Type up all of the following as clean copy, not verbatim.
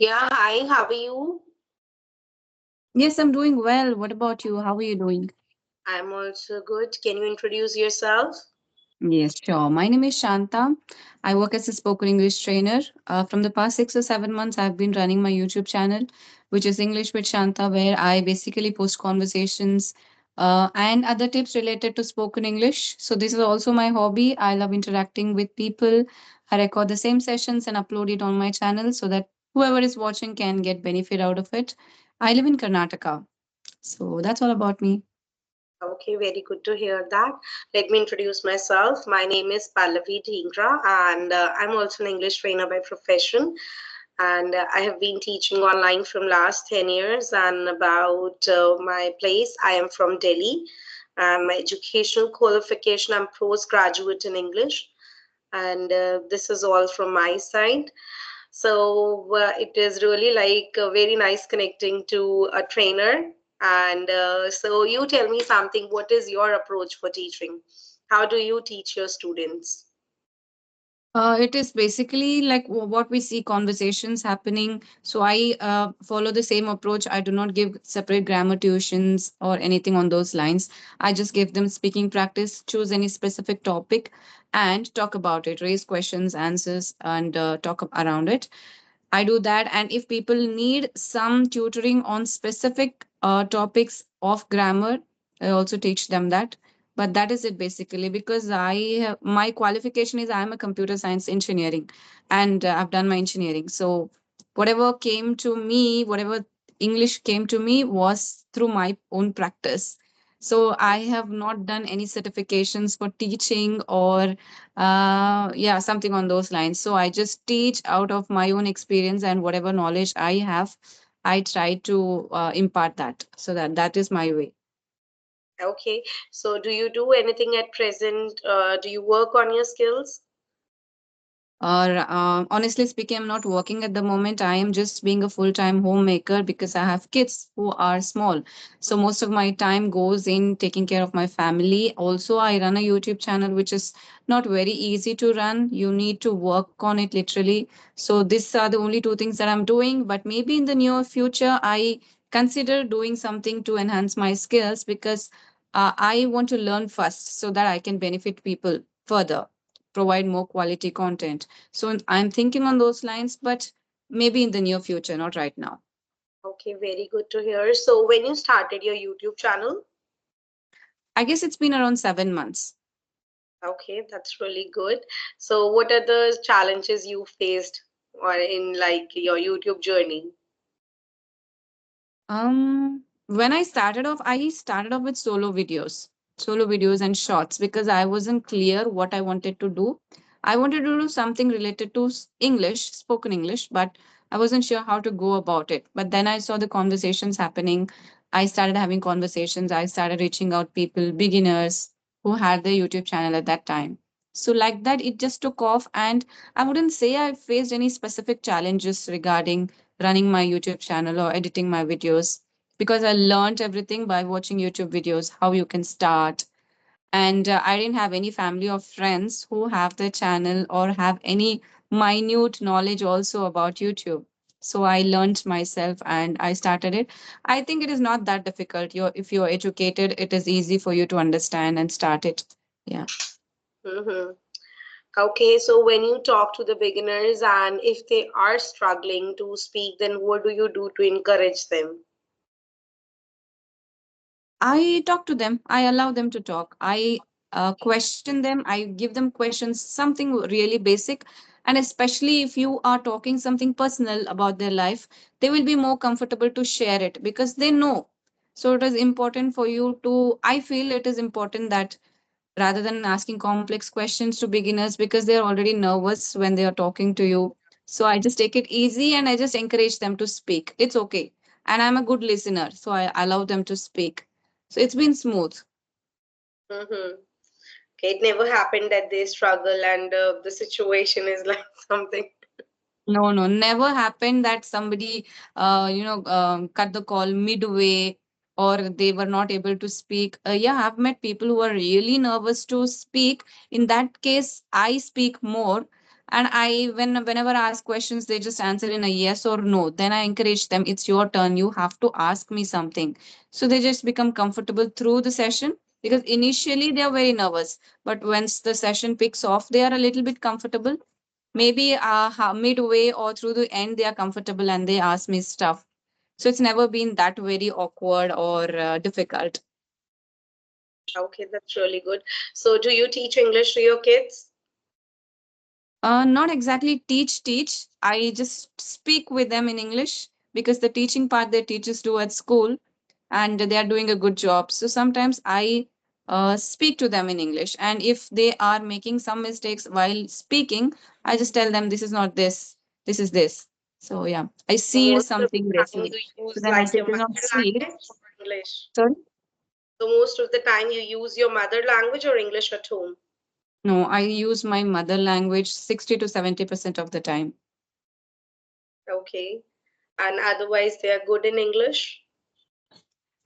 Yeah, hi, how are you? Yes, I'm doing well. What about you? How are you doing? I'm also good. Can you introduce yourself? Yes, sure. My name is Shanta. I work as a spoken English trainer. From the past 6 or 7 months, I've been running my YouTube channel, which is English with Shanta, where I basically post conversations and other tips related to spoken English. So, this is also my hobby. I love interacting with people. I record the same sessions and upload it on my channel so that whoever is watching can get benefit out of it. I live in Karnataka. So, that's all about me. Okay, very good to hear that. Let me introduce myself. My name is Pallavi Dhingra, and I'm also an English trainer by profession. And I have been teaching online from last 10 years. And about my place, I am from Delhi. And my educational qualification, I'm postgraduate in English. And this is all from my side. So it is really like very nice connecting to a trainer. And so you tell me something. What is your approach for teaching? How do you teach your students? It is basically like what we see conversations happening. So I follow the same approach. I do not give separate grammar tuitions or anything on those lines. I just give them speaking practice, choose any specific topic, and talk about it, raise questions, answers, and around it. I do that. And if people need some tutoring on specific topics of grammar, I also teach them that. But that is it basically because my qualification is I'm a computer science engineering and I've done my engineering. So whatever came to me, whatever English came to me was through my own practice. So I have not done any certifications for teaching or yeah, something on those lines. So I just teach out of my own experience and whatever knowledge I have, I try to impart that. So that is my way. Okay. So do you do anything at present? Do you work on your skills? Or honestly speaking, I'm not working at the moment. I am just being a full-time homemaker because I have kids who are small. So most of my time goes in taking care of my family. Also, I run a YouTube channel, which is not very easy to run. You need to work on it literally. So these are the only two things that I'm doing. But maybe in the near future, I consider doing something to enhance my skills because I want to learn first so that I can benefit people further, provide more quality content. So I'm thinking on those lines, but maybe in the near future, not right now. Okay, very good to hear. So when you started your YouTube channel, I guess it's been around 7 months. okay, that's really good. So what are the challenges you faced or in like your YouTube journey? When I started off with solo videos and shorts because I wasn't clear what I wanted to do. I wanted to do something related to English, spoken English, but I wasn't sure how to go about it. But then I saw the conversations happening. I started having conversations. I started reaching out people, beginners who had their YouTube channel at that time. So like that, it just took off, and I wouldn't say I faced any specific challenges regarding running my YouTube channel or editing my videos because I learned everything by watching YouTube videos, how you can start. And I didn't have any family or friends who have the channel or have any minute knowledge also about YouTube. So I learned myself and I started it. I think it is not that difficult. If you're educated, it is easy for you to understand and start it. Yeah. Mm-hmm. Okay, so when you talk to the beginners and if they are struggling to speak, then what do you do to encourage them? I talk to them. I allow them to talk. I question them. I give them questions, something really basic. And especially if you are talking something personal about their life, they will be more comfortable to share it because they know. So it is important for you to, I feel it is important that rather than asking complex questions to beginners because they're already nervous when they are talking to you. So I just take it easy and I just encourage them to speak. It's okay. And I'm a good listener, so I allow them to speak. So it's been smooth. Mm-hmm. Okay, it never happened that they struggle and the situation is like something. No, no, never happened that somebody, cut the call midway or they were not able to speak. Yeah, I've met people who are really nervous to speak. In that case, I speak more And whenever I ask questions, they just answer in a yes or no. Then I encourage them, it's your turn, you have to ask me something. So they just become comfortable through the session, because initially they are very nervous, but once the session picks off, they are a little bit comfortable. Maybe midway or through the end they are comfortable and they ask me stuff. So it's never been that very awkward or difficult. Okay, that's really good. So, do you teach English to your kids? Not exactly teach. I just speak with them in English, because the teaching part their teachers do at school, and they are doing a good job. So sometimes I speak to them in English. And if they are making some mistakes while speaking, I just tell them, this is not this, this is this. So yeah, I So see most of something the time wrestling. you So use then I like say, your it is not mother sweet. language or English? Sorry? So most of the time you use your mother language or English at home? No, I use my mother language 60 to 70% of the time. Okay. And otherwise they are good in English?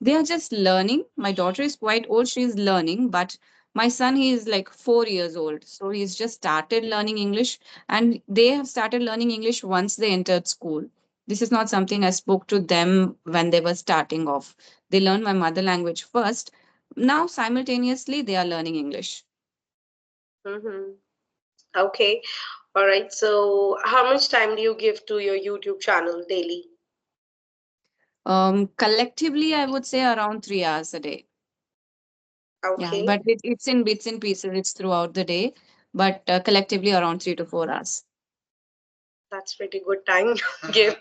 They are just learning. My daughter is quite old, she is learning, but my son, he is like 4 years old. So he's just started learning English, and they have started learning English once they entered school. This is not something I spoke to them when they were starting off. They learned my mother language first. Now, simultaneously, they are learning English. Mm-hmm. Okay. All right. So how much time do you give to your YouTube channel daily? Collectively, I would say around 3 hours a day. Yeah, Okay. but it's in bits and pieces, it's throughout the day, but collectively around 3 to 4 hours. That's pretty good time you give.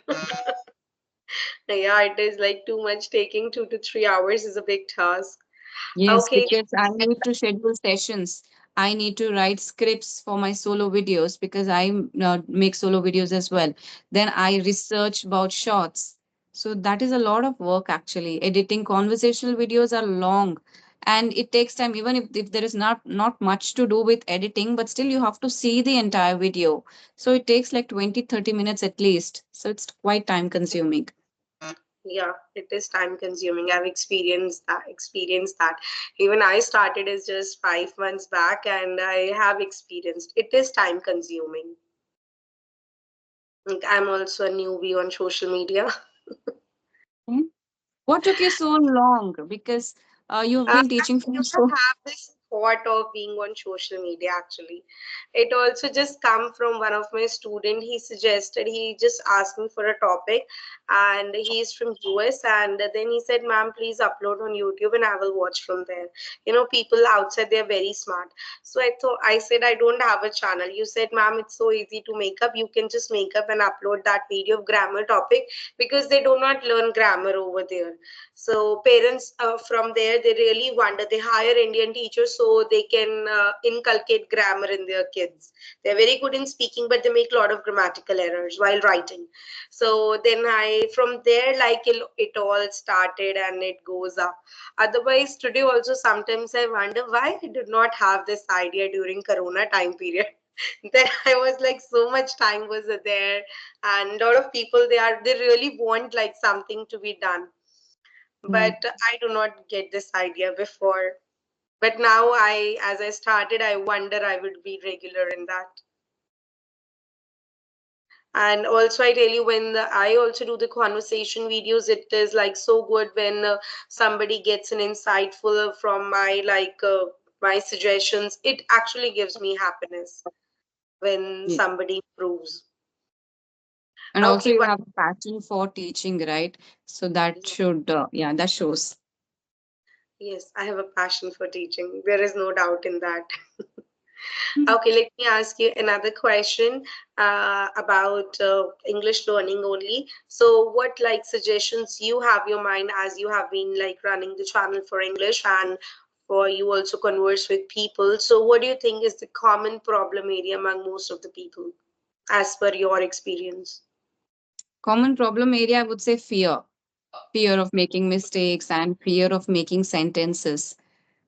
Yeah, it is like too much taking 2 to 3 hours is a big task. Yes, Okay. because I need to schedule sessions. I need to write scripts for my solo videos, because I make solo videos as well. Then I research about shorts. So that is a lot of work actually. Editing conversational videos are long, and it takes time, even if there is not much to do with editing, but still you have to see the entire video. So it takes like 20-30 minutes at least. So it's quite time consuming. Yeah, it is time consuming. I've experienced that. Even I started as just 5 months back and I have experienced it is time consuming. Like, I'm also a newbie on social media. What took you so long? Because you've been I teaching do for not so. have this thought of being on social media actually. It also just come from one of my student. He suggested, he just asked me for a topic and he's from US and then he said, ma'am, please upload on YouTube and I will watch from there. You know, people outside they're very smart. So I said I don't have a channel. You said, ma'am, it's so easy to make up. You can just make up and upload that video of grammar topic because they do not learn grammar over there. So parents from there they really wonder. They hire Indian teachers so they can inculcate grammar in their kids. They're very good in speaking, but they make a lot of grammatical errors while writing. So then I from there like it all started and it goes up. Otherwise, today also sometimes I wonder why I did not have this idea during Corona time period. Then I was like so much time was there and a lot of people they really want like something to be done, Yeah. but I do not get this idea before. But now as I started, I wonder I would be regular in that. And also, I tell you, I also do the conversation videos, it is like so good when somebody gets an insightful from my suggestions. It actually gives me happiness when Yeah. somebody improves. And also, Okay, you but have a passion for teaching, right? So that should, yeah, that shows. yes, I have a passion for teaching. There is no doubt in that. Mm. Okay, let me ask you another question about English learning only. So, what like suggestions you have your mind as you have been like running the channel for English and for you also converse with people. So, what do you think is the common problem area among most of the people as per your experience? Common problem area, I would say fear. Fear of making mistakes and fear of making sentences.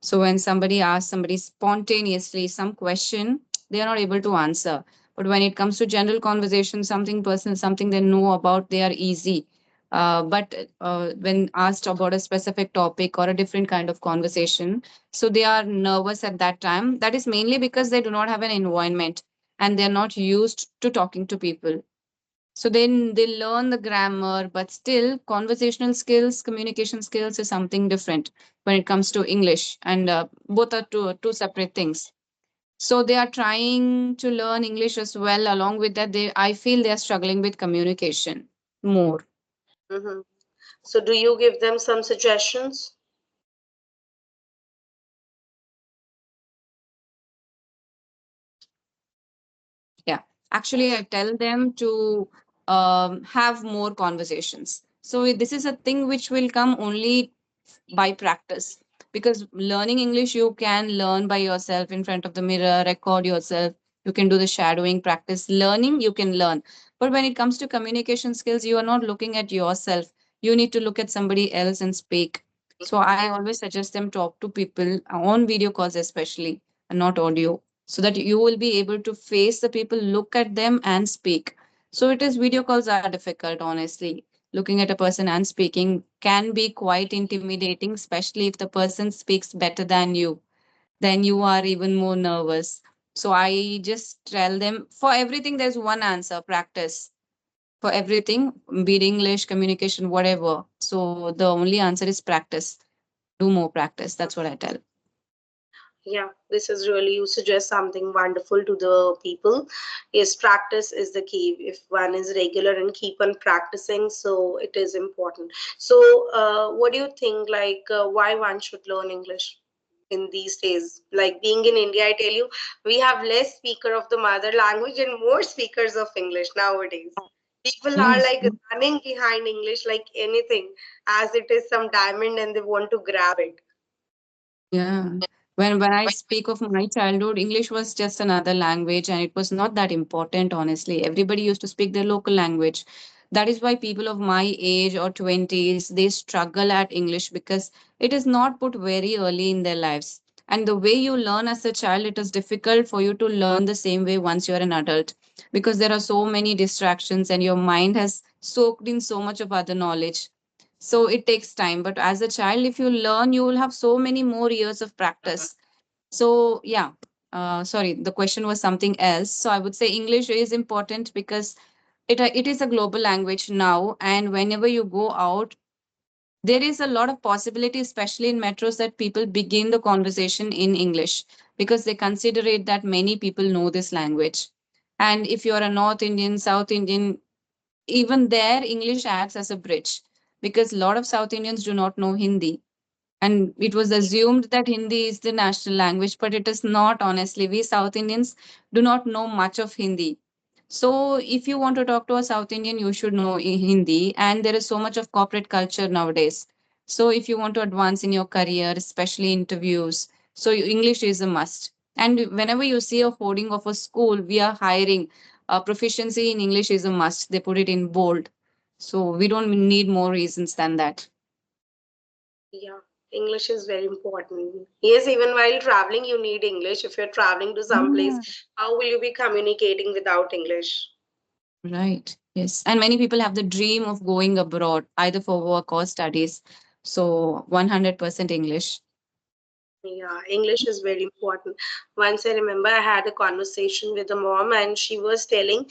So when somebody asks somebody spontaneously some question, they are not able to answer. But when it comes to general conversation, something personal, something they know about, they are easy. But when asked about a specific topic or a different kind of conversation, so they are nervous at that time. That is mainly because they do not have an environment. and they're not used to talking to people. So then they learn the grammar, but still conversational skills, communication skills is something different when it comes to English, and both are two separate things. So they are trying to learn English as well. Along with that, they I feel they are struggling with communication more. Hmm. So do you give them some suggestions? Yeah, actually, I tell them to have more conversations. So this is a thing which will come only by practice, because learning English you can learn by yourself in front of the mirror, record yourself. You can do the shadowing practice. Learning you can learn, but when it comes to communication skills, you are not looking at yourself. You need to look at somebody else and speak. So I always suggest them talk to people on video calls, especially, and not audio, so that you will be able to face the people, look at them, and speak. So it is video calls are difficult, honestly. Looking at a person and speaking can be quite intimidating, especially if the person speaks better than you. Then you are even more nervous. So I just tell them, for everything, there's one answer: practice. For everything, be it English, communication, whatever. So the only answer is practice. Do more practice. That's what I tell. Yeah, this is really, you suggest something wonderful to the people. Yes, practice is the key. If one is regular and keep on practicing, so it is important. So, what do you think? Like, why one should learn English in these days? Like being in India, I tell you, we have less speaker of the mother language and more speakers of English nowadays. People are Yes. like running behind English like anything, as it is some diamond and they want to grab it. Yeah. When I speak of my childhood, English was just another language and it was not that important, honestly. Everybody used to speak their local language. That is why people of my age or 20s, they struggle at English because it is not put very early in their lives. And the way you learn as a child, it is difficult for you to learn the same way once you're an adult, because there are so many distractions and your mind has soaked in so much of other knowledge. So it takes time, but as a child, if you learn, you will have so many more years of practice. So yeah, sorry, the question was something else. So I would say English is important because it is a global language now, and whenever you go out, there is a lot of possibility, especially in metros, that people begin the conversation in English because they consider it that many people know this language. And if you're a North Indian, South Indian, even there English acts as a bridge, because a lot of South Indians do not know Hindi, and it was assumed that Hindi is the national language, but it is not, honestly. We South Indians do not know much of Hindi. So, if you want to talk to a South Indian, you should know Hindi, and there is so much of corporate culture nowadays. So, if you want to advance in your career, especially interviews, so English is a must. And whenever you see a hoarding of a school, we are hiring, proficiency in English is a must. They put it in bold. So, we don't need more reasons than that. Yeah, English is very important. Yes, even while traveling, you need English. If you're traveling to some place, how will you be communicating without English? Right. Yes. And many people have the dream of going abroad, either for work or studies. So 100% English. Yeah, English is very important. Once I remember I had a conversation with a mom, and she was telling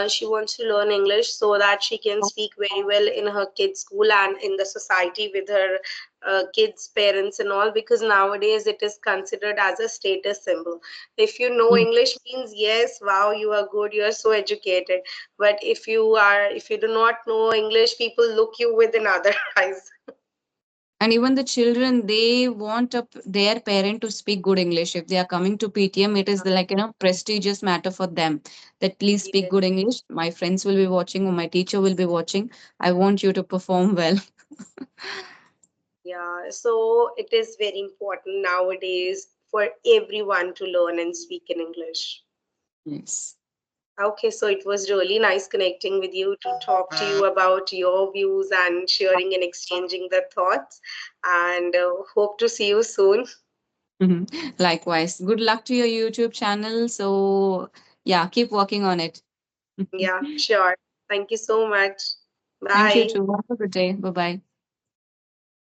she wants to learn English so that she can speak very well in her kids' school and in the society with her kids' parents and all, because nowadays it is considered as a status symbol. If you know Mm. English means yes, wow, you are good, you are so educated. But if you do not know English, people look you with another eyes. And even the children, they want their parent to speak good English. If they are coming to PTM, it is the, like, prestigious matter for them, that please speak Yes. good English. My friends will be watching or my teacher will be watching. I want you to perform well. Yeah, so it is very important nowadays for everyone to learn and speak in English. Yes. Okay, so it was really nice connecting with you to talk to you about your views and sharing and exchanging the thoughts. And hope to see you soon. Mhm. Likewise. Good luck to your YouTube channel. So, yeah, keep working on it. Yeah, sure. Thank you so much. Thank you Bye. too. Have a good day. Bye bye.